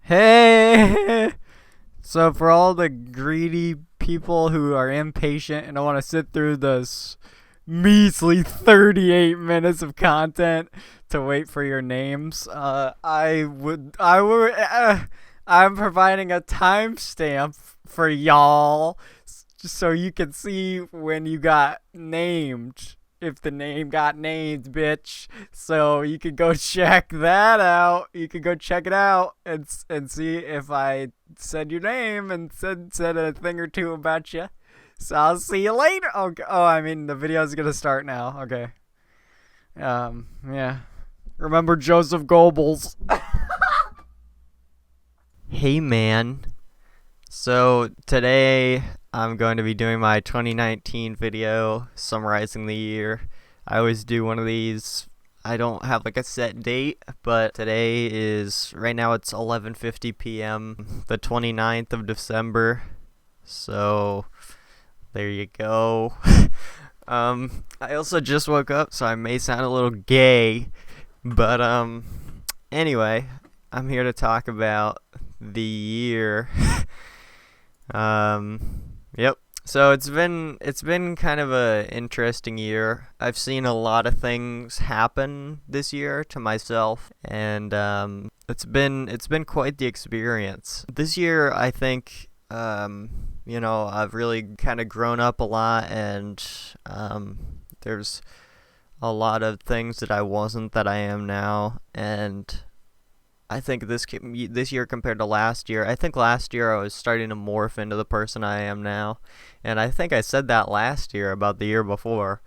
Hey! So for all the greedy people who are impatient and don't want to sit through this measly 38 minutes of content to wait for your names, I'm providing a timestamp for y'all so you can see when you got named. If the name got named, bitch. So you can go check that out. You can go check it out and see if I said your name and said a thing or two about you. So I'll see you later. I mean, the video's gonna start now. Okay. Yeah. Remember Joseph Goebbels. Hey, man. So today I'm going to be doing my 2019 video summarizing the year. I always do one of these. I don't have like a set date, but today is, right now it's 11:50 p.m. the 29th of December. So there you go. I also just woke up, so I may sound a little gay, but anyway, I'm here to talk about the year. Yep. So it's been kind of a interesting year. I've seen a lot of things happen this year to myself, and it's been quite the experience. This year, I think, I've really kind of grown up a lot, and there's a lot of things that I wasn't that I am now, and I think this year compared to last year, I think last year I was starting to morph into the person I am now, and I think I said that last year about the year before,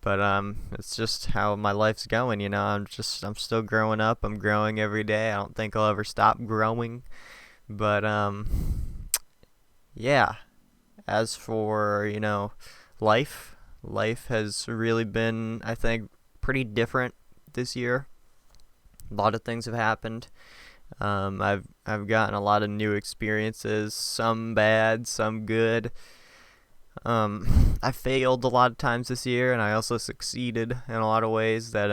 but it's just how my life's going, I'm still growing up. I'm growing every day. I don't think I'll ever stop growing, but yeah. As for life has really been, I think, pretty different this year. A lot of things have happened. I've gotten a lot of new experiences, some bad, some good. I failed a lot of times this year, and I also succeeded in a lot of ways that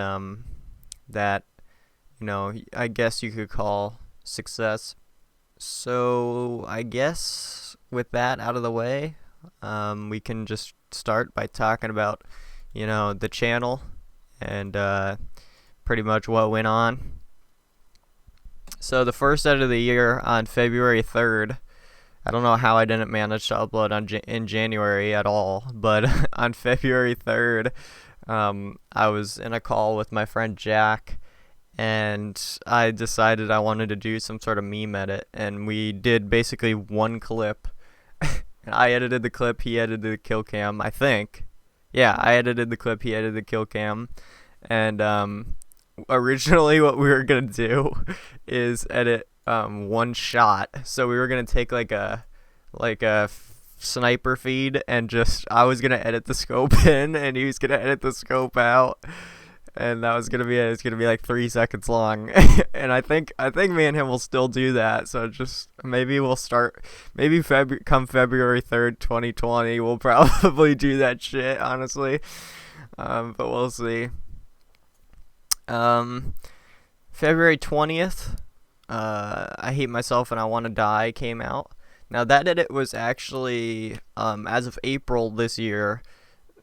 I guess you could call success. So I guess with that out of the way, we can just start by talking about the channel and pretty much what went on. So the first edit of the year on February 3rd, I don't know how I didn't manage to upload in January at all, but on February 3rd, I was in a call with my friend Jack, and I decided I wanted to do some sort of meme edit, and we did basically one clip. I edited the clip, he edited the kill cam, I think. Yeah, I edited the clip, he edited the kill cam, and originally what we were gonna do is edit one shot. So we were gonna take like a sniper feed, and I was gonna edit the scope in and he was gonna edit the scope out, and that was gonna be it. It's gonna be like 3 seconds long. And I think me and him will still do that. So just maybe we'll start, come February 3rd 2020, we'll probably do that shit, honestly. But we'll see. February 20th, I Hate Myself and I Want to Die came out. Now that edit was actually, as of April this year,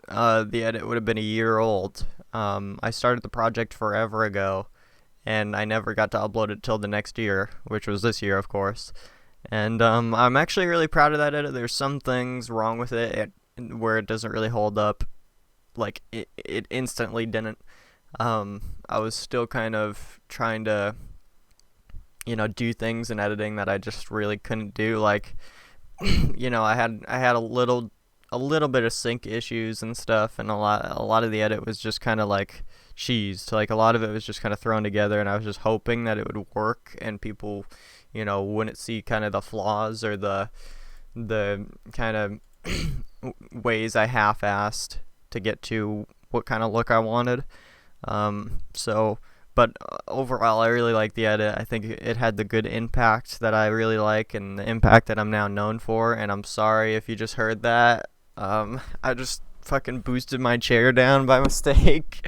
the edit would have been a year old. I started the project forever ago, and I never got to upload it till the next year, which was this year, of course. And I'm actually really proud of that edit. There's some things wrong with it where it doesn't really hold up. Like, it instantly didn't. I was still kind of trying to, do things in editing that I just really couldn't do. Like, I had a little bit of sync issues and stuff, and a lot of the edit was just kind of like cheesed. Like, a lot of it was just kind of thrown together, and I was just hoping that it would work and people, wouldn't see kind of the flaws or the kind of ways I half-assed to get to what kind of look I wanted. But overall, I really like the edit. I think it had the good impact that I really like, and the impact that I'm now known for. And I'm sorry if you just heard that. I just fucking boosted my chair down by mistake.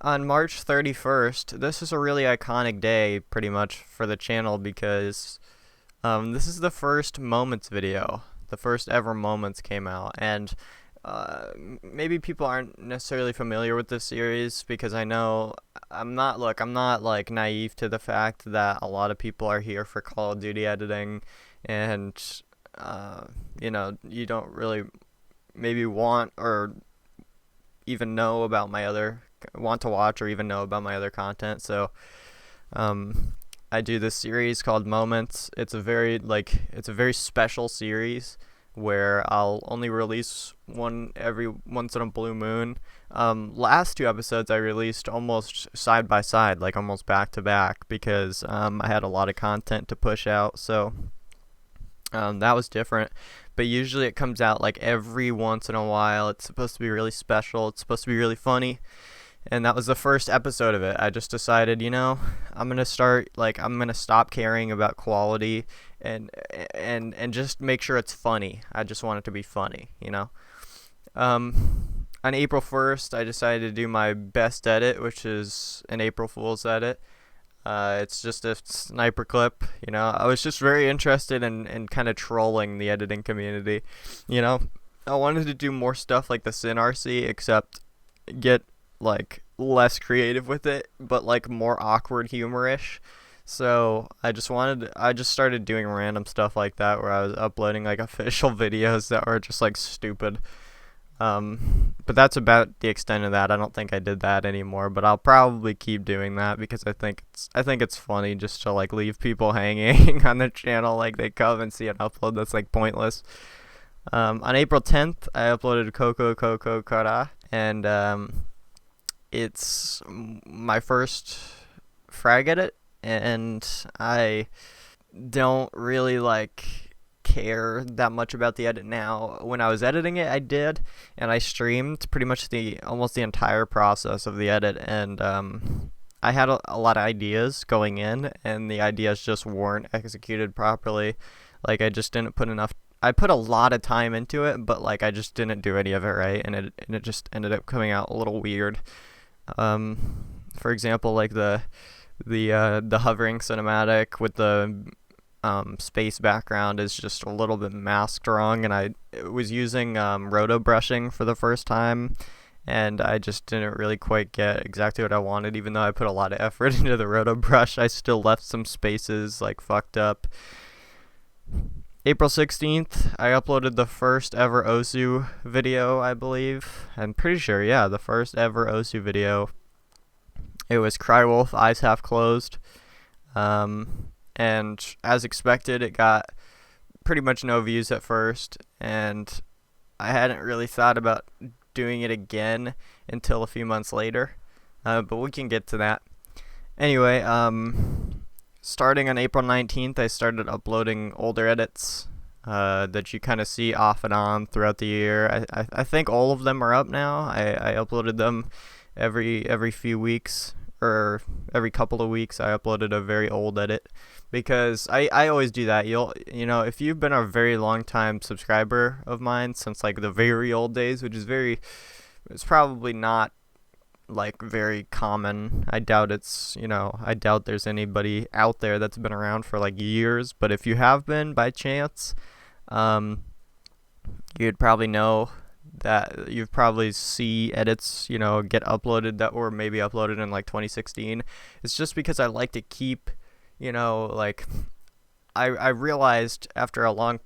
On March 31st, this is a really iconic day pretty much for the channel because this is the first Moments video. The first ever Moments came out, and maybe people aren't necessarily familiar with this series because I know I'm not like naive to the fact that a lot of people are here for Call of Duty editing, and you don't really maybe want or even know about want to watch or even know about my other content. So I do this series called Moments. It's a very special series where I'll only release one every once in a blue moon. Last 2 episodes I released almost side by side, like almost back to back, because I had a lot of content to push out. So that was different, but usually it comes out like every once in a while. It's supposed to be really special. It's supposed to be really funny, and that was the first episode of it. I just decided, I'm gonna stop caring about quality and just make sure it's funny. I just want it to be funny, On April 1st, I decided to do my best edit, which is an April Fool's edit. It's just a sniper clip, I was just very interested in kind of trolling the editing community, I wanted to do more stuff like the SynRC, except get like less creative with it, but like more awkward humorish. So I just started doing random stuff like that, where I was uploading like official videos that were just like stupid. But that's about the extent of that. I don't think I did that anymore, but I'll probably keep doing that because I think it's funny just to like leave people hanging on the channel, like they come and see an upload that's like pointless. On April 10th, I uploaded 𝕘𝖓𝖆𝖕𝖈𝍍𝖆𝖕𝖈, and it's my first frag edit, and I don't really care that much about the edit now. When I was editing it, I did, and I streamed pretty much almost the entire process of the edit, and I had a lot of ideas going in, and the ideas just weren't executed properly. Like, I just didn't put enough. I put a lot of time into it, but like I just didn't do any of it right, and it just ended up coming out a little weird. For example, like the hovering cinematic with the space background is just a little bit masked wrong, and I was using roto brushing for the first time, and I just didn't really quite get exactly what I wanted. Even though I put a lot of effort into the roto brush, I still left some spaces like fucked up. April 16th, I uploaded the first ever Osu video, I believe. I'm pretty sure, yeah, the first ever Osu video. It was Cry Wolf, Eyes Half Closed. And as expected, it got pretty much no views at first, and I hadn't really thought about doing it again until a few months later, but we can get to that. Anyway, starting on April 19th, I started uploading older edits that you kind of see off and on throughout the year. I think all of them are up now. I uploaded them every few weeks, or every couple of weeks. I uploaded a very old edit, because I always do that. If you've been a very long time subscriber of mine since like the very old days, which is it's probably not like very common. I doubt there's anybody out there that's been around for like years, but if you have been by chance, you'd probably know that you've probably see edits get uploaded that were maybe uploaded in like 2016. It's just because I like to keep I realized after a long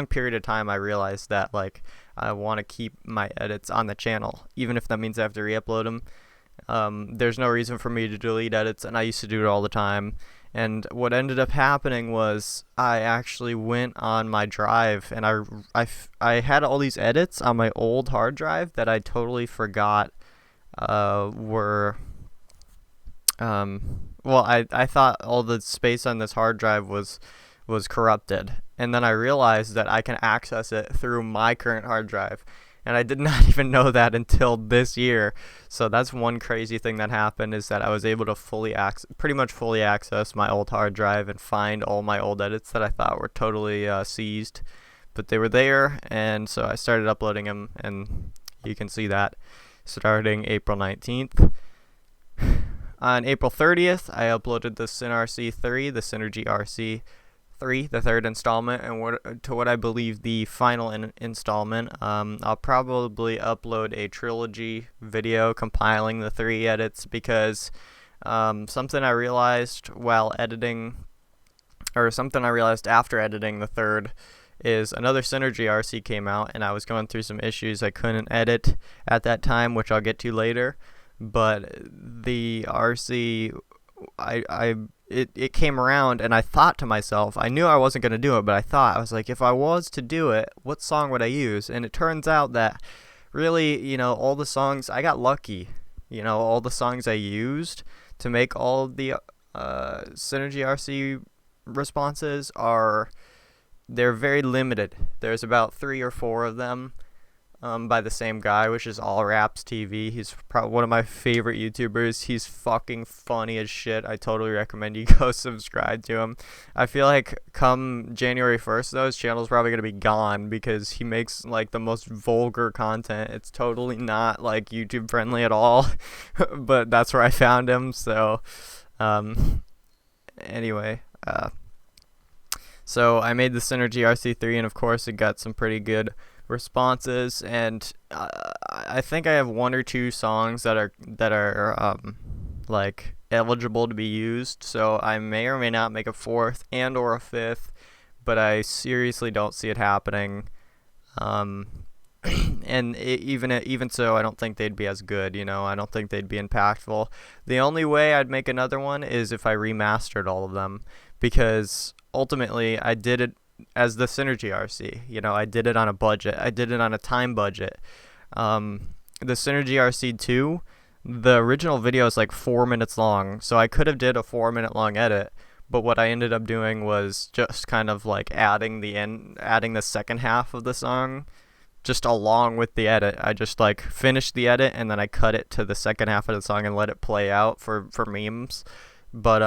period of time, I realized that like I want to keep my edits on the channel, even if that means I have to re-upload them. There's no reason for me to delete edits, and I used to do it all the time. And what ended up happening was I actually went on my drive, and I had all these edits on my old hard drive that I totally forgot were I thought all the space on this hard drive was corrupted, and then I realized that I can access it through my current hard drive, and I did not even know that until this year. So that's one crazy thing that happened, is that I was able to pretty much fully access my old hard drive and find all my old edits that I thought were totally seized, but they were there, and so I started uploading them, and you can see that. starting April 19th. On April 30th, I uploaded the SynRC3, the Synergy RC3, the third installment, and what I believe the final installment. I'll probably upload a trilogy video compiling the 3 edits because something I realized while editing, or something I realized after editing the third, is another Synergy RC came out, and I was going through some issues I couldn't edit at that time, which I'll get to later. But the RC, it came around, and I thought to myself, I knew I wasn't going to do it, but I was like, if I was to do it, what song would I use? And it turns out that really, all the songs, I got lucky. All the songs I used to make all of the Synergy RC responses they're very limited. There's about 3 or 4 of them. By the same guy, which is allrapsTV. He's probably one of my favorite YouTubers. He's fucking funny as shit. I totally recommend you go subscribe to him. I feel like come January 1st, though, his channel's probably going to be gone because he makes, like, the most vulgar content. It's totally not, like, YouTube friendly at all, but that's where I found him, so, anyway, so I made the Synergy RC3, and of course it got some pretty good responses, and I think I have 1 or 2 songs that are like eligible to be used, so I may or may not make a 4th and or a 5th, but I seriously don't see it happening. And even so, I don't think they'd be as good, I don't think they'd be impactful. The only way I'd make another one is if I remastered all of them, because ultimately I did it as the Synergy RC. I did it on a budget. I did it on a time budget. The Synergy RC2, the original video is like 4 minutes long, so I could have did a 4-minute long edit, but what I ended up doing was just kind of like adding the second half of the song just along with the edit. I just like finished the edit and then I cut it to the second half of the song and let it play out for memes. But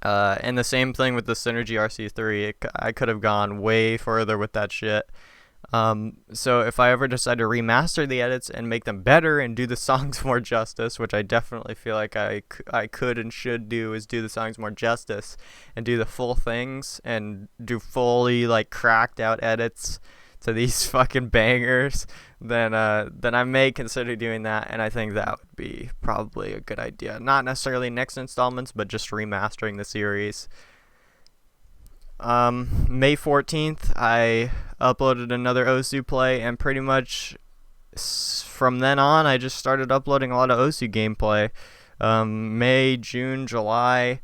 and the same thing with the Synergy RC3. I could have gone way further with that shit. So if I ever decide to remaster the edits and make them better and do the songs more justice, which I definitely feel like I could and should do, is do the songs more justice and do the full things and do fully like cracked out edits to these fucking bangers, then I may consider doing that, and I think that would be probably a good idea. Not necessarily next installments, but just remastering the series. May 14th, I uploaded another Osu play, and pretty much from then on, I just started uploading a lot of Osu gameplay. May, June, July.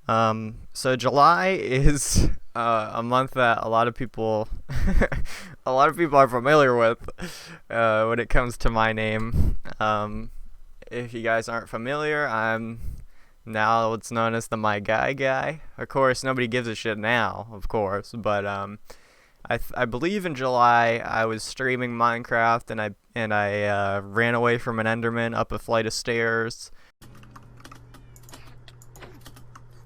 So July is a month that a lot of people are familiar with when it comes to my name. If you guys aren't familiar, I'm now what's known as the My Guy. Of course, nobody gives a shit now, of course, but I believe in July I was streaming Minecraft and I ran away from an Enderman up a flight of stairs.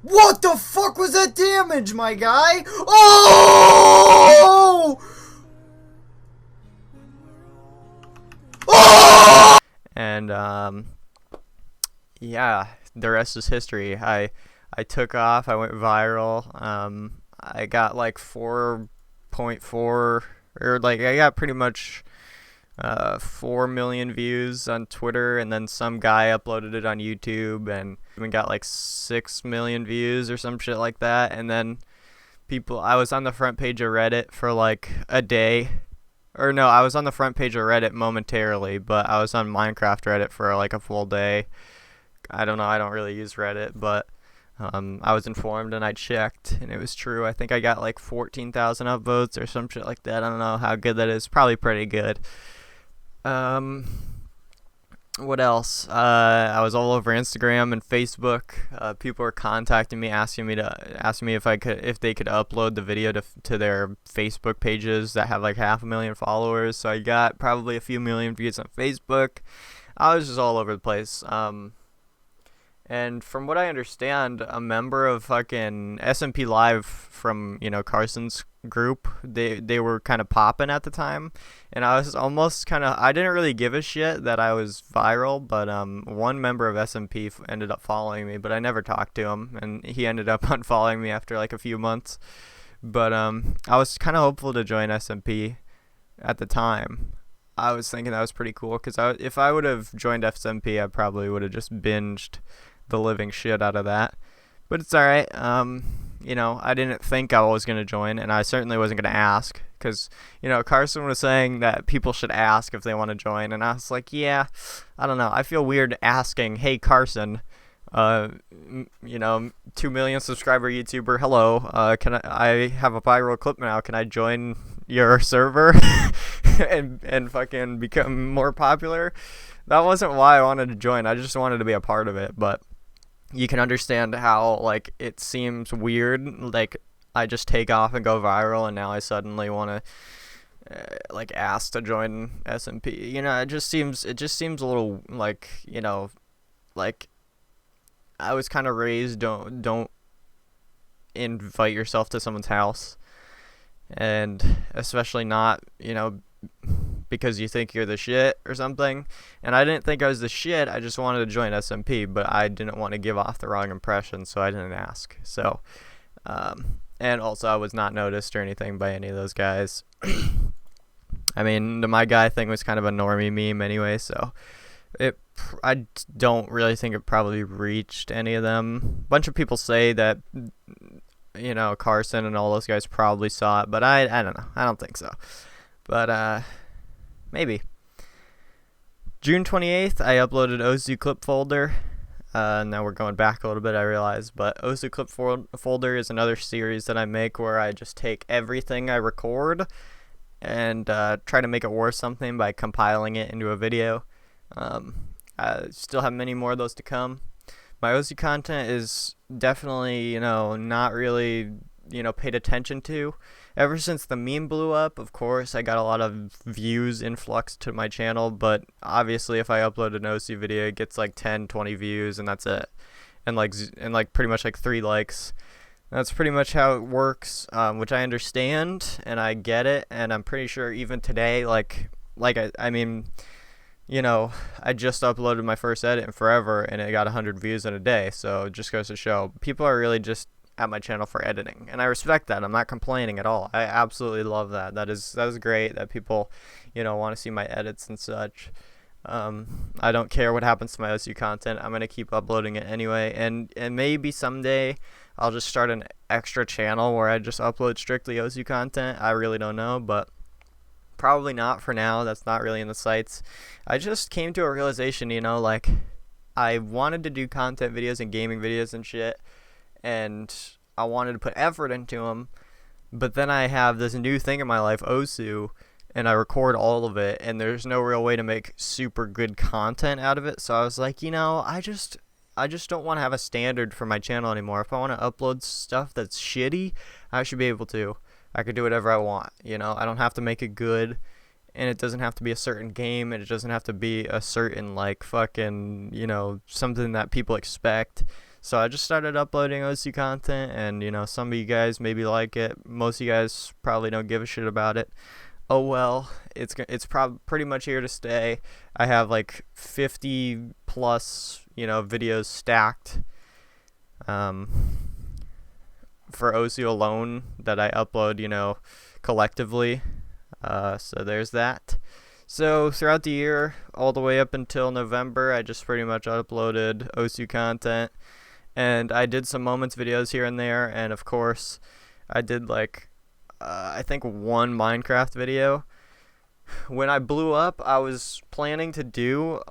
What the fuck was that damage, my guy? Oh! Oh! And yeah, the rest is history. I took off. I went viral. I got like 4.4, or like I got pretty much 4 million views on Twitter, and then some guy uploaded it on YouTube and even got like 6 million views or some shit like that. And then I was on the front page of Reddit for like a day, or no, I was on the front page of Reddit momentarily, but I was on Minecraft Reddit for like a full day. I don't know, I don't really use Reddit, but I was informed and I checked and it was true. I think I got like 14,000 upvotes or some shit like that. I don't know how good that is. Probably pretty good. What else? I was all over Instagram and Facebook. People were contacting me, asking me if they could upload the video to their Facebook pages that have like 500,000 followers. So I got probably a few million views on Facebook. I was just all over the place. And from what I understand, a member of fucking SMP Live from, Carson's group, they were kind of popping at the time. And I was almost I didn't really give a shit that I was viral, but one member of SMP ended up following me, but I never talked to him, and he ended up unfollowing me after like a few months. But I was kind of hopeful to join SMP at the time. I was thinking that was pretty cool, because if I would have joined SMP, I probably would have just binged the living shit out of that. But it's alright. I didn't think I was going to join, and I certainly wasn't going to ask, because, Carson was saying that people should ask if they want to join, and I was like, yeah, I don't know. I feel weird asking, hey, Carson, 2 million subscriber YouTuber, hello, I have a viral clip now, can I join your server and fucking become more popular? That wasn't why I wanted to join. I just wanted to be a part of it. But you can understand how, like, it seems weird, like, I just take off and go viral, and now I suddenly want to ask to join SMP. It just seems a little like, like, I was kind of raised, don't invite yourself to someone's house, and especially not, because you think you're the shit or something. And I didn't think I was the shit. I just wanted to join SMP, but I didn't want to give off the wrong impression, so I didn't ask. So, and also I was not noticed or anything by any of those guys. I mean, the My Guy thing was kind of a normie meme anyway, so I don't really think it probably reached any of them. A bunch of people say that, Carson and all those guys probably saw it, but I don't know. I don't think so. But, maybe. June 28th, I uploaded Ozu clip folder. Now we're going back a little bit, I realize. But Ozu clip folder is another series that I make where I just take everything I record and try to make it worth something by compiling it into a video. I still have many more of those to come. My Ozu content is definitely, not really, paid attention to. Ever since the meme blew up, of course, I got a lot of views influx to my channel, but obviously if I upload an Ozu video, it gets like 10, 20 views, and that's it. And pretty much like 3 likes. That's pretty much how it works, which I understand, and I get it, and I'm pretty sure even today, I mean, I just uploaded my first edit in forever, and it got 100 views in a day, so it just goes to show, people are really just at my channel for editing, and I respect that. I'm not complaining at all. I absolutely love that. That is great that people, want to see my edits and such. I don't care what happens to my OSU content. I'm going to keep uploading it anyway, and maybe someday I'll just start an extra channel where I just upload strictly OSU content. I really don't know, but probably not for now. That's not really in the sights. I just came to a realization, I wanted to do content videos and gaming videos and shit, and I wanted to put effort into them, but then I have this new thing in my life, OSU, and I record all of it, and there's no real way to make super good content out of it. So I was like, I just don't want to have a standard for my channel anymore. If I want to upload stuff that's shitty, I should be able to. I could do whatever I want, I don't have to make it good, and it doesn't have to be a certain game, and it doesn't have to be a certain, fucking, something that people expect. So I just started uploading OSU content, and, some of you guys maybe like it. Most of you guys probably don't give a shit about it. Oh well, it's pretty much here to stay. I have 50 plus, videos stacked for OSU alone that I upload, collectively. So there's that. So throughout the year, all the way up until November, I just pretty much uploaded OSU content. And I did some moments videos here and there, and of course, I did I think one Minecraft video. When I blew up, I was planning to do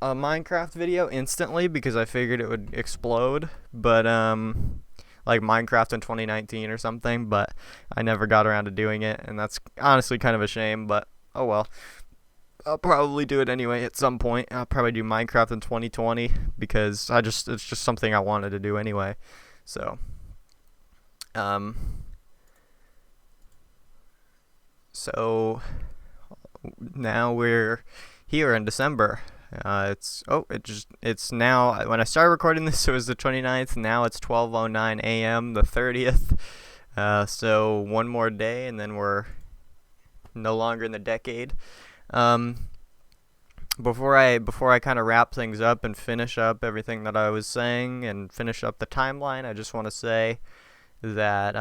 a Minecraft video instantly because I figured it would explode, but like Minecraft in 2019 or something, but I never got around to doing it, and that's honestly kind of a shame, but oh well. I'll probably do it anyway at some point. I'll probably do Minecraft in 2020 because it's just something I wanted to do anyway. So, so now we're here in December. It's now, when I started recording this, it was the 29th. Now it's 12:09 a.m. the 30th. So one more day, and then we're no longer in the decade. Before I kind of wrap things up and finish up everything that I was saying and finish up the timeline, I just want to say that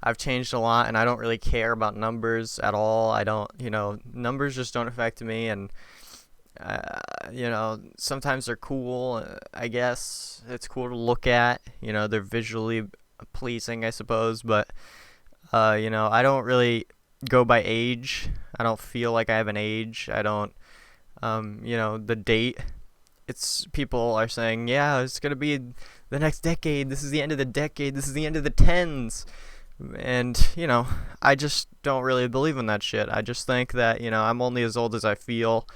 I've changed a lot, and I don't really care about numbers at all. I don't, numbers just don't affect me, and sometimes they're cool. I guess it's cool to look at. They're visually pleasing, I suppose, but I don't really go by age. I don't feel like I have an age. I don't, the date. It's, people are saying, yeah, it's gonna be the next decade. This is the end of the decade. This is the end of the tens. And, I just don't really believe in that shit. I just think that, I'm only as old as I feel.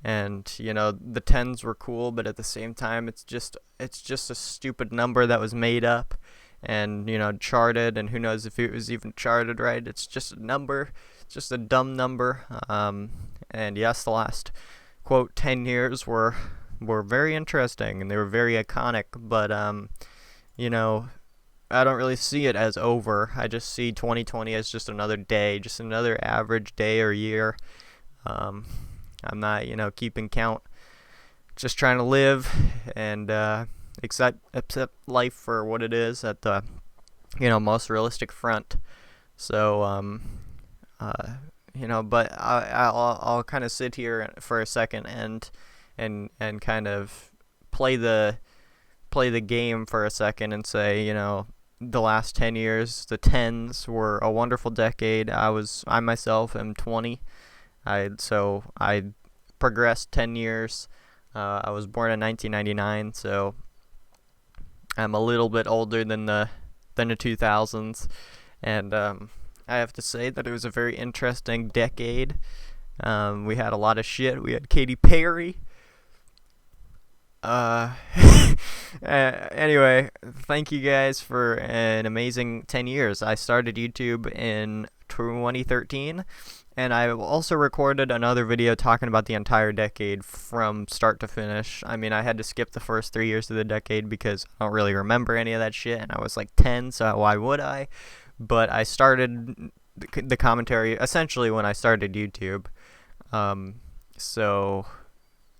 And, the tens were cool, but at the same time, it's just a stupid number that was made up and, charted. And who knows if it was even charted right. It's just a number. It's just a dumb number. And yes, the last, quote, 10 years were very interesting, and they were very iconic. But, I don't really see it as over. I just see 2020 as just another day, just another average day or year. I'm not, keeping count. Just trying to live and accept life for what it is at the, most realistic front. So, but I'll kind of sit here for a second and kind of play the game for a second and say, the last 10 years, the tens were a wonderful decade. I myself am 20. I progressed 10 years. I was born in 1999, so I'm a little bit older than the 2000s, and I have to say that it was a very interesting decade. We had a lot of shit. We had Katy Perry. Anyway, thank you guys for an amazing 10 years. I started YouTube in 2013, and I also recorded another video talking about the entire decade from start to finish. I mean, I had to skip the first 3 years of the decade because I don't really remember any of that shit, and I was like 10, so why would I? But I started the commentary essentially when I started YouTube.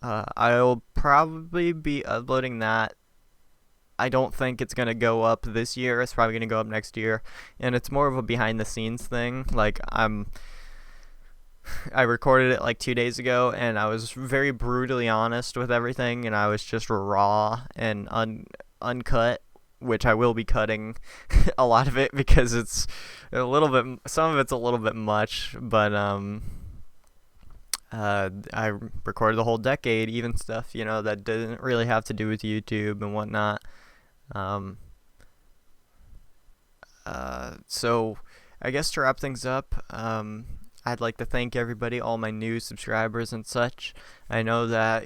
I'll probably be uploading that. I don't think it's going to go up this year. It's probably going to go up next year. And it's more of a behind the scenes thing. Like, I recorded it like 2 days ago, and I was very brutally honest with everything, and I was just raw and uncut, which I will be cutting a lot of it because it's a little bit, some of it's a little bit much, but I recorded the whole decade, even stuff, that didn't really have to do with YouTube and whatnot. So I guess to wrap things up, I'd like to thank everybody, all my new subscribers and such. I know that,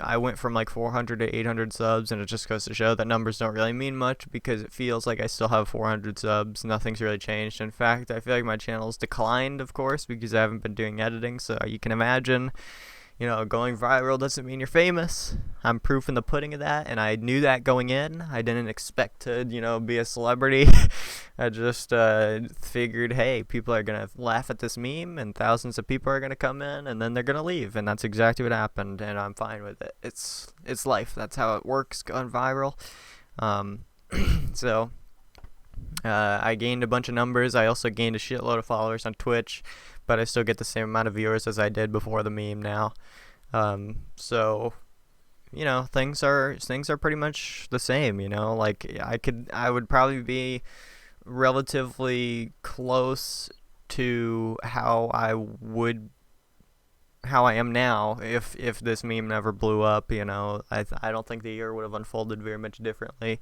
I went from like 400 to 800 subs, and it just goes to show that numbers don't really mean much because it feels like I still have 400 subs. Nothing's really changed. In fact, I feel like my channel's declined, of course, because I haven't been doing editing, so you can imagine, going viral doesn't mean you're famous. I'm proof in the pudding of that, and I knew that going in. I didn't expect to, be a celebrity. I just figured, hey, people are going to laugh at this meme, and thousands of people are going to come in, and then they're going to leave, and that's exactly what happened, and I'm fine with it. It's life. That's how it works, going viral. So I gained a bunch of numbers. I also gained a shitload of followers on Twitch, but I still get the same amount of viewers as I did before the meme now. So, things are pretty much the same, like I would probably be relatively close to how I am now if this meme never blew up. I don't think the year would have unfolded very much differently.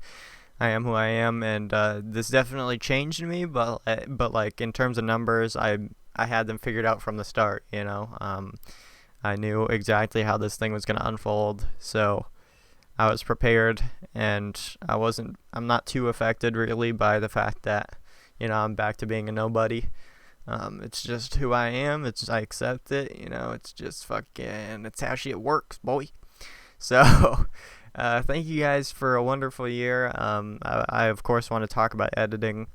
I am who I am, and this definitely changed me, but like in terms of numbers, I had them figured out from the start. I knew exactly how this thing was going to unfold, so I was prepared, and I'm not too affected really by the fact that I'm back to being a nobody. It's just who I am. I accept it. It's just it's how shit works, boy. So, thank you guys for a wonderful year. I of course want to talk about editing.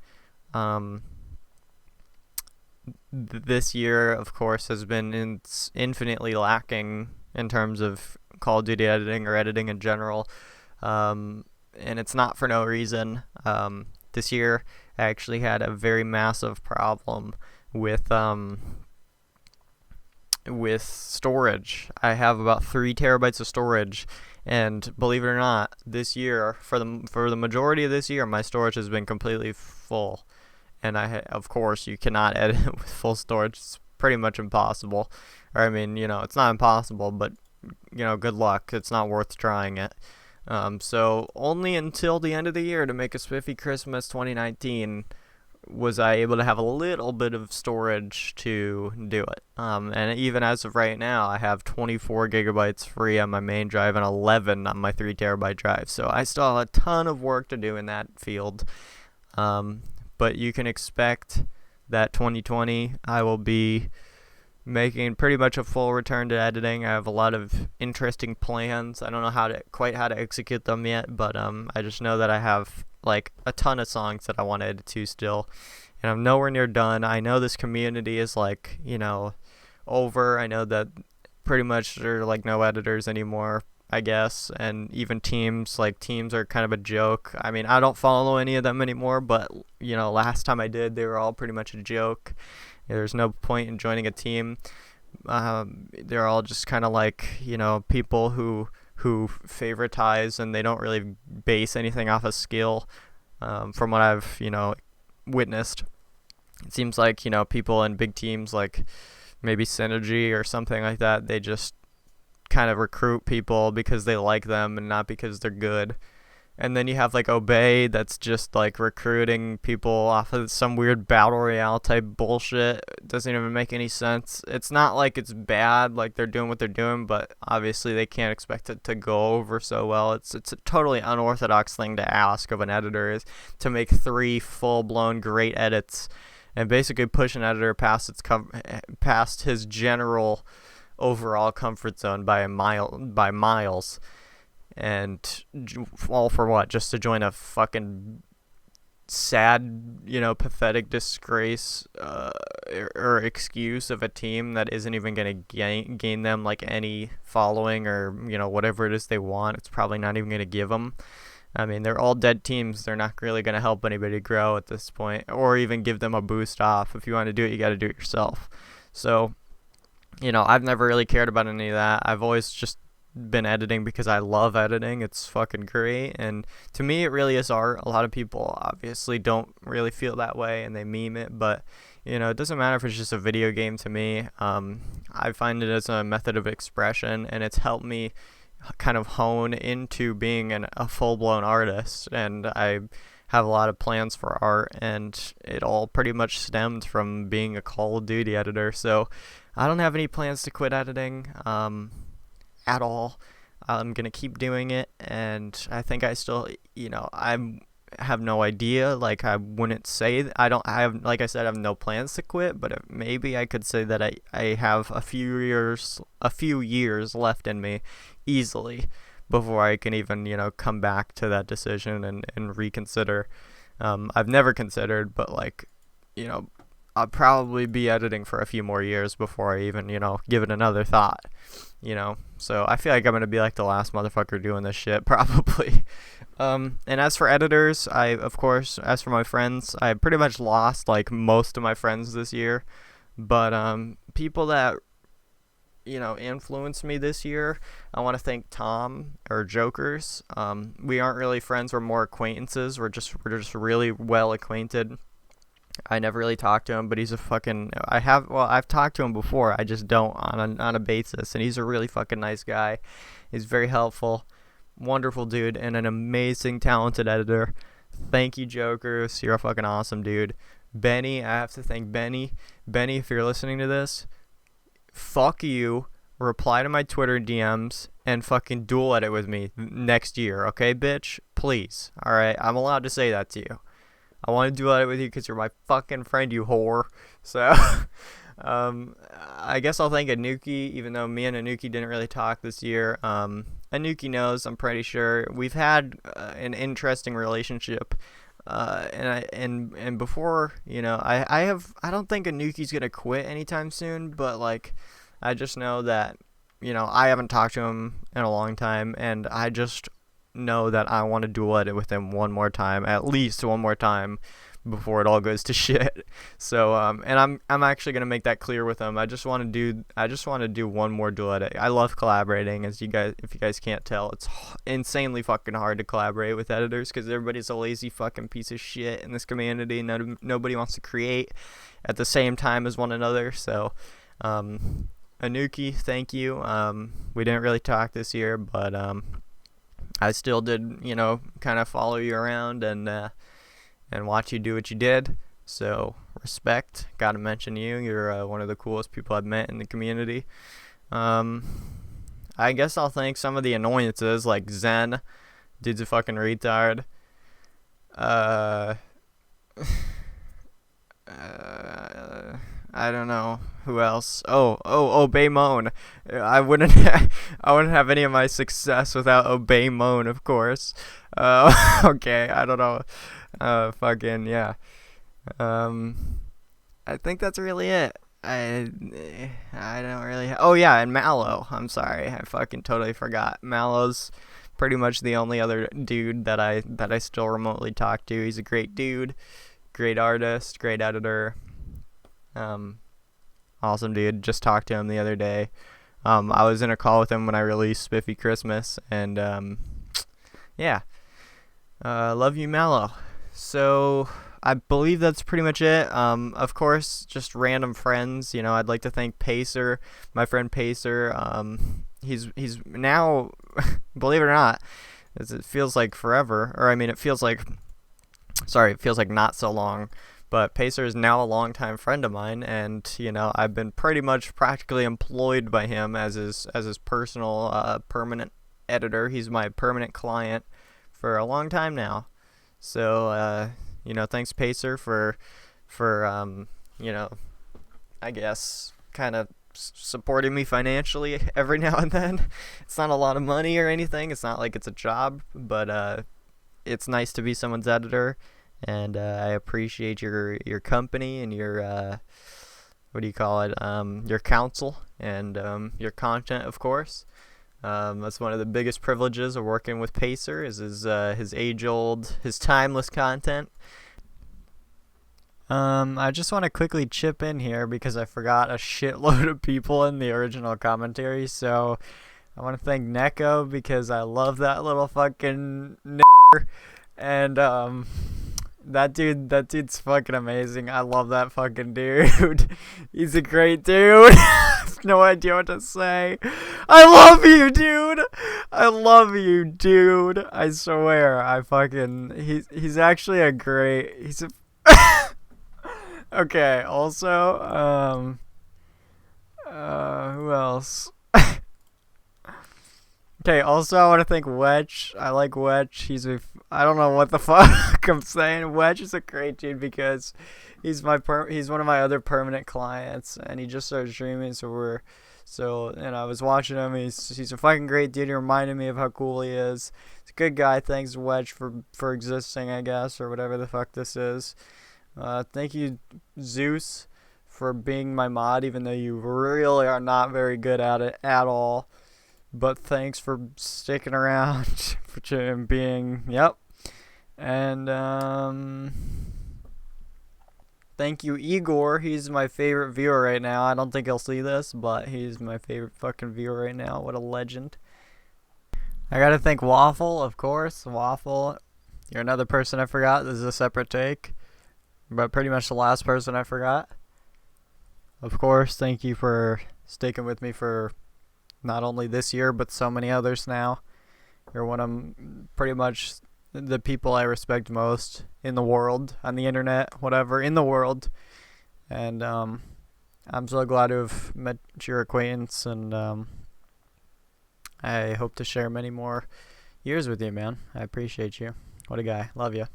This year, of course, has been infinitely lacking in terms of Call of Duty editing or editing in general. And it's not for no reason. This year, I actually had a very massive problem with storage. I have about 3 terabytes of storage, and believe it or not, this year, for the majority of this year, my storage has been completely full. And of course, you cannot edit with full storage. It's pretty much impossible. Or I mean, it's not impossible, but good luck. It's not worth trying it. So only until the end of the year to make a spiffy Christmas 2019 was I able to have a little bit of storage to do it. And even as of right now, I have 24 gigabytes free on my main drive and 11 on my 3 terabyte drive. So I still have a ton of work to do in that field. But you can expect that 2020 I will be making pretty much a full return to editing. I have a lot of interesting plans. I don't know quite how to execute them yet, but I just know that I have like a ton of songs that I want to edit to still, and I'm nowhere near done. I know this community is over. I know that pretty much there are like no editors anymore, I guess, and even teams are kind of a joke. I mean, I don't follow any of them anymore, but last time I did, they were all pretty much a joke. There's no point in joining a team. They're all just kind of people who favoritize, and they don't really base anything off of skill. From what I've witnessed, it seems like people in big teams like maybe Synergy or something like that, they just kind of recruit people because they like them and not because they're good. And then you have uwubb that's just recruiting people off of some weird battle royale type bullshit. It doesn't even make any sense. It's not like it's bad, they're doing what they're doing, but obviously they can't expect it to go over so well. It's a totally unorthodox thing to ask of an editor, is to make 3 full-blown great edits and basically push an editor past his general overall comfort zone by miles. And all for what? Just to join a fucking sad, pathetic disgrace or excuse of a team that isn't even going to gain them any following or whatever it is they want. It's probably not even going to give them. I mean, they're all dead teams. They're not really going to help anybody grow at this point, or even give them a boost off. If you want to do it, you got to do it yourself. So I've never really cared about any of that. I've always just been editing because I love editing. It's fucking great, and to me it really is art. A lot of people obviously don't really feel that way and they meme it, but it doesn't matter if it's just a video game to me. I find it as a method of expression, and it's helped me kind of hone into being a full-blown artist, and I have a lot of plans for art, and it all pretty much stemmed from being a Call of Duty editor. So I don't have any plans to quit editing at all. I'm gonna keep doing it, and I think I still, I have no idea. I wouldn't say I have, like I said, I have no plans to quit, but maybe I could say that I have a few years left in me easily before I can even come back to that decision and reconsider. I've never considered, but I'll probably be editing for a few more years before I even, give it another thought, So I feel like I'm going to be the last motherfucker doing this shit, probably. And as for editors, as for my friends, I pretty much lost, most of my friends this year. But people that, influenced me this year, I want to thank Tom, or jkrs. We aren't really friends, we're more acquaintances. We're just really well acquainted. I never really talked to him, but he's a fucking... I've talked to him before, I just don't on a basis, and he's a really fucking nice guy. He's very helpful, wonderful dude, and an amazing, talented editor. Thank you, jkrs. You're a fucking awesome dude. Benny, I have to thank Benny. Benny, if you're listening to this, fuck you. Reply to my Twitter DMs and fucking dual edit with me next year, okay, bitch? Please. Alright, I'm allowed to say that to you. I want to duet it with you because you're my fucking friend, you whore. So, I guess I'll thank Anuki, even though me and Anuki didn't really talk this year. Anuki knows, I'm pretty sure. We've had an interesting relationship. And before, I don't think Anuki's gonna quit anytime soon, but like, I just know that, I haven't talked to him in a long time, and I just know that I want to duet it with him one more time, at least one more time, before it all goes to shit. So and I'm actually gonna make that clear with him. I just want to do one more duet. I love collaborating, if you guys can't tell. It's insanely fucking hard to collaborate with editors because everybody's a lazy fucking piece of shit in this community. Nobody wants to create at the same time as one another. So Anuki, thank you. We didn't really talk this year, but I still did, kind of follow you around and watch you do what you did. So respect. Gotta mention you. You're one of the coolest people I've met in the community. I guess I'll thank some of the annoyances like Zen. Dude's a fucking retard. I don't know who else. 𝕚𝕚𝕚. I wouldn't have any of my success without 𝕚𝕚𝕚, of course. Okay, I don't know. Fucking yeah. I think that's really it. I don't really. Oh yeah, and Malo. I'm sorry, I fucking totally forgot. Malo's pretty much the only other dude that I still remotely talk to. He's a great dude, great artist, great editor. Awesome dude. Just talked to him the other day. I was in a call with him when I released Spiffy Christmas, and yeah. Love you, Malo. So I believe that's pretty much it. Of course, just random friends. I'd like to thank Paycer, my friend Paycer. He's now, believe it or not, it feels like forever. Or I mean, it feels like not so long. But Paycer is now a longtime friend of mine, and I've been pretty much practically employed by him as his personal permanent editor. He's my permanent client for a long time now. So thanks Paycer for I guess kind of supporting me financially every now and then. It's not a lot of money or anything. It's not like it's a job, but it's nice to be someone's editor. And I appreciate your company and your your counsel and your content, of course. That's one of the biggest privileges of working with Paycer is his age-old, his timeless content. I just want to quickly chip in here because I forgot a shitload of people in the original commentary. So I want to thank Neko because I love that little fucking and that dude's fucking amazing. I love that fucking dude. He's a great dude. I have no idea what to say. I love you, dude. I love you, dude. I swear. He's actually a great. Okay. Also, who else? Okay, also I want to thank 𝕚𝕚. I like 𝕚𝕚. I don't know what the fuck I'm saying. 𝕚𝕚 is a great dude because he's one of my other permanent clients, and he just started streaming. And I was watching him. He's a fucking great dude. He reminded me of how cool he is. He's a good guy. Thanks 𝕚𝕚 for existing, I guess, or whatever the fuck this is. Thank you zues for being my mod, even though you really are not very good at it at all. But thanks for sticking around for being, yep. And thank you, Igor. He's my favorite viewer right now. I don't think he'll see this, but he's my favorite fucking viewer right now. What a legend. I gotta thank Waffle, of course. Waffle, you're another person I forgot. This is a separate take, but pretty much the last person I forgot. Of course, thank you for sticking with me for not only this year, but so many others now. You're one of pretty much the people I respect most in the world, on the internet, whatever, in the world. And I'm so glad to have met your acquaintance, and I hope to share many more years with you, man. I appreciate you. What a guy. Love you.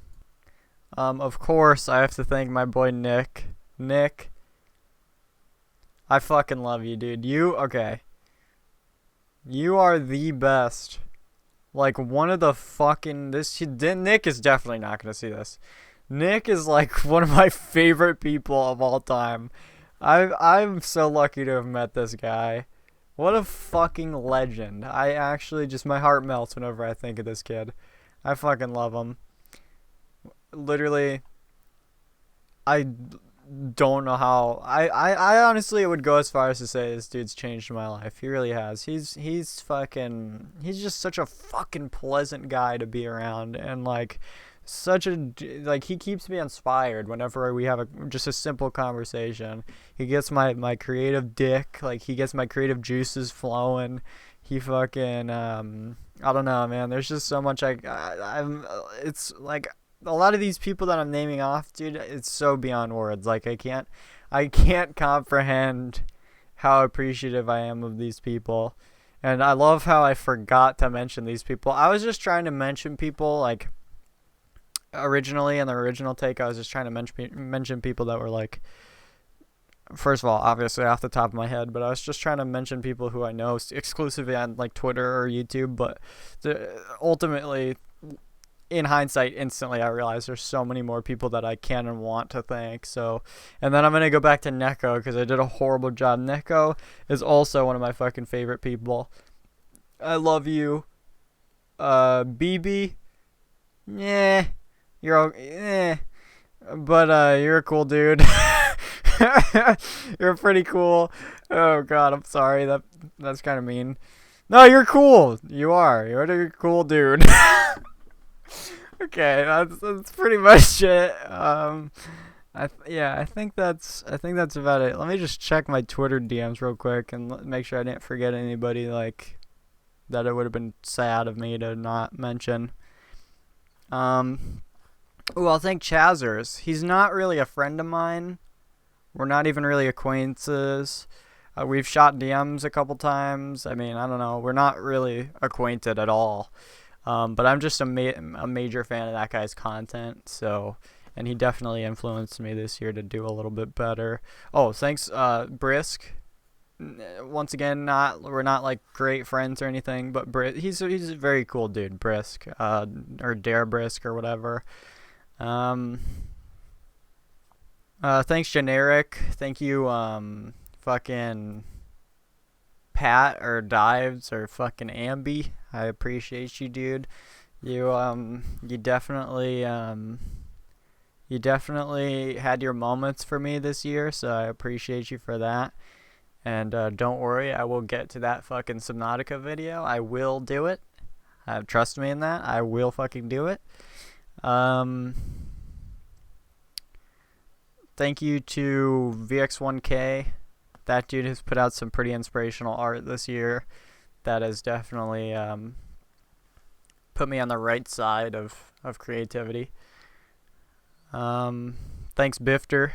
Of course, I have to thank my boy Nick. Nick, I fucking love you, dude. Okay. You are the best. Like, one of the fucking, Nick is definitely not gonna see this. Nick is like one of my favorite people of all time. I'm so lucky to have met this guy. What a fucking legend. I actually just, my heart melts whenever I think of this kid. I fucking love him. Literally, I don't know how. I honestly would go as far as to say this dude's changed my life. He really has. He's just such a fucking pleasant guy to be around, and like he keeps me inspired whenever we have just a simple conversation. He gets my creative dick, like he gets my creative juices flowing. He fucking I don't know, man. There's just so much I'm it's like a lot of these people that I'm naming off, dude, it's so beyond words. Like I can't comprehend how appreciative I am of these people. And I love how I forgot to mention these people. I was just trying to mention people like originally in the original take. I was just trying to mention people that were like, first of all, obviously off the top of my head, but I was just trying to mention people who I know exclusively on like Twitter or YouTube. But ultimately, in hindsight, instantly I realized there's so many more people that I can and want to thank. So, and then I'm gonna go back to Neko because I did a horrible job. Neko is also one of my fucking favorite people. I love you. BB, yeah, but you're a cool dude. You're pretty cool. Oh god, I'm sorry. That's kind of mean. No, you're cool. You're a cool dude. Okay, that's pretty much it. I think that's about it. Let me just check my Twitter DMs real quick and make sure I didn't forget anybody like that. It would have been sad of me to not mention. I'll thank Chazers. He's not really a friend of mine. We're not even really acquaintances. We've shot DMs a couple times. I mean, I don't know. We're not really acquainted at all. But I'm just a major fan of that guy's content. So, and he definitely influenced me this year to do a little bit better. Oh, thanks, Brisk. Once again, we're not like great friends or anything, but he's a very cool dude, Brisk, or Dare Brisk or whatever. Thanks, Generic. Thank you, fucking Pat or Dives or fucking Ambi. I appreciate you, dude. You definitely had your moments for me this year, so I appreciate you for that. And don't worry, I will get to that fucking Subnautica video. I will do it. Trust me in that. I will fucking do it. Thank you to VX1K. That dude has put out some pretty inspirational art this year. That has definitely put me on the right side of creativity. Thanks, Bifter.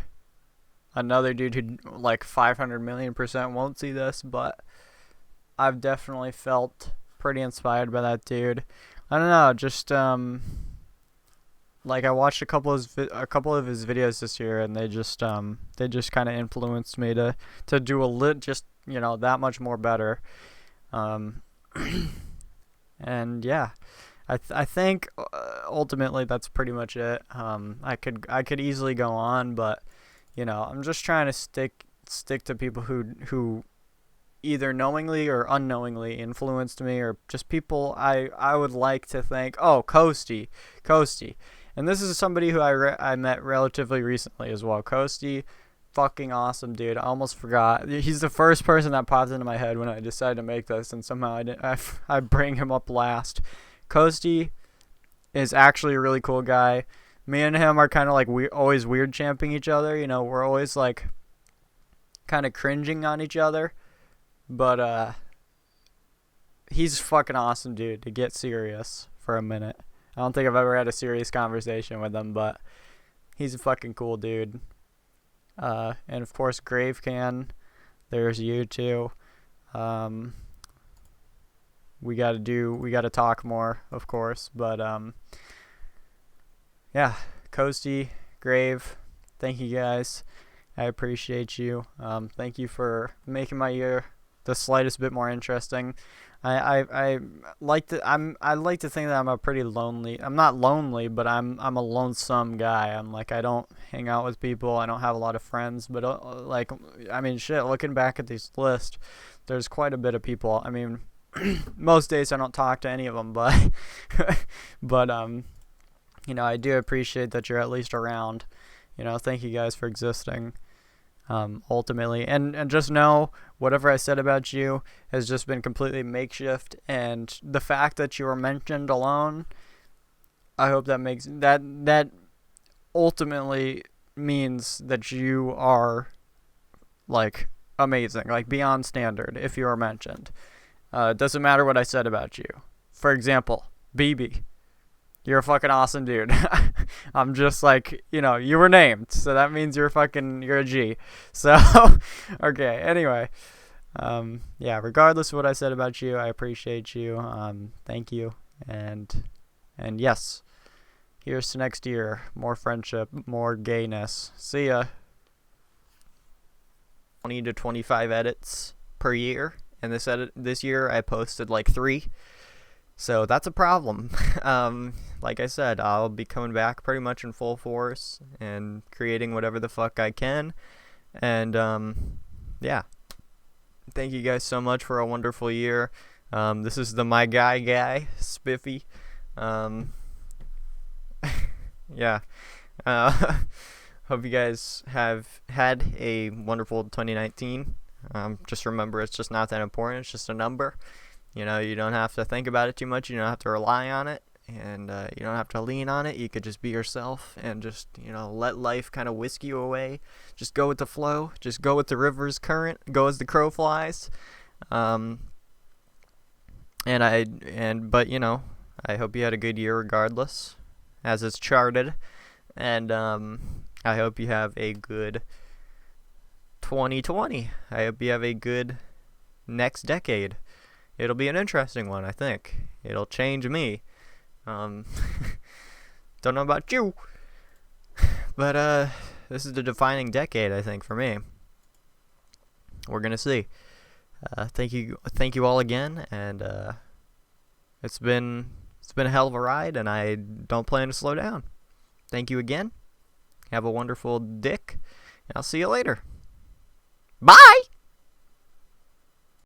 Another dude who like 500,000,000% won't see this, but I've definitely felt pretty inspired by that dude. I don't know, just like I watched a couple of his videos this year, and they just kind of influenced me to do just that much more better. And yeah, I think ultimately that's pretty much it. I could easily go on, but I'm just trying to stick to people who either knowingly or unknowingly influenced me, or just people I would like to thank. Oh, Koasty, and this is somebody who I met relatively recently as well. Koasty, fucking awesome dude. I almost forgot. He's the first person that popped into my head when I decided to make this, and somehow I bring him up last. Koasty is actually a really cool guy. Me and him are kind of like always weird champing each other. We're always like kind of cringing on each other, but he's fucking awesome dude. To get serious for a minute, I don't think I've ever had a serious conversation with him, but he's a fucking cool dude. And of course, Gravecan. There's you too. We gotta talk more, of course, but yeah, Koasty, Grave, thank you guys. I appreciate you. Thank you for making my year the slightest bit more interesting. I like to think that I'm a pretty lonely. I'm not lonely, but I'm a lonesome guy. I'm like, I don't hang out with people. I don't have a lot of friends. But like, I mean, shit. Looking back at this list, there's quite a bit of people. I mean, most days I don't talk to any of them, but you know, I do appreciate that you're at least around. You know, thank you guys for existing. Ultimately, and just know whatever I said about you has just been completely makeshift, and the fact that you were mentioned alone, I hope that makes that ultimately means that you are like amazing, like beyond standard if you are mentioned. It doesn't matter what I said about you. For example, BB, you're a fucking awesome dude. I'm just like, you know, you were named, so that means you're a G. So, okay, anyway. Yeah, regardless of what I said about you, I appreciate you. Thank you. And yes, here's to next year. More friendship, more gayness. See ya. 20 to 25 edits per year. And this year I posted like 3. So that's a problem. Like I said, I'll be coming back pretty much in full force and creating whatever the fuck I can. And yeah. Thank you guys so much for a wonderful year. This is the my guy, Spiffy. Yeah. Hope you guys have had a wonderful 2019. Just remember, it's just not that important. It's just a number. You know, you don't have to think about it too much. You don't have to rely on it. And you don't have to lean on it. You could just be yourself and just, you know, let life kind of whisk you away. Just go with the flow. Just go with the river's current. Go as the crow flies. But you know, I hope you had a good year regardless, as it's charted. And I hope you have a good 2020. I hope you have a good next decade. It'll be an interesting one, I think. It'll change me. Don't know about you, but this is the defining decade, I think, for me. We're gonna see. Thank you all again, and it's been a hell of a ride, and I don't plan to slow down. Thank you again. Have a wonderful dick, and I'll see you later. Bye.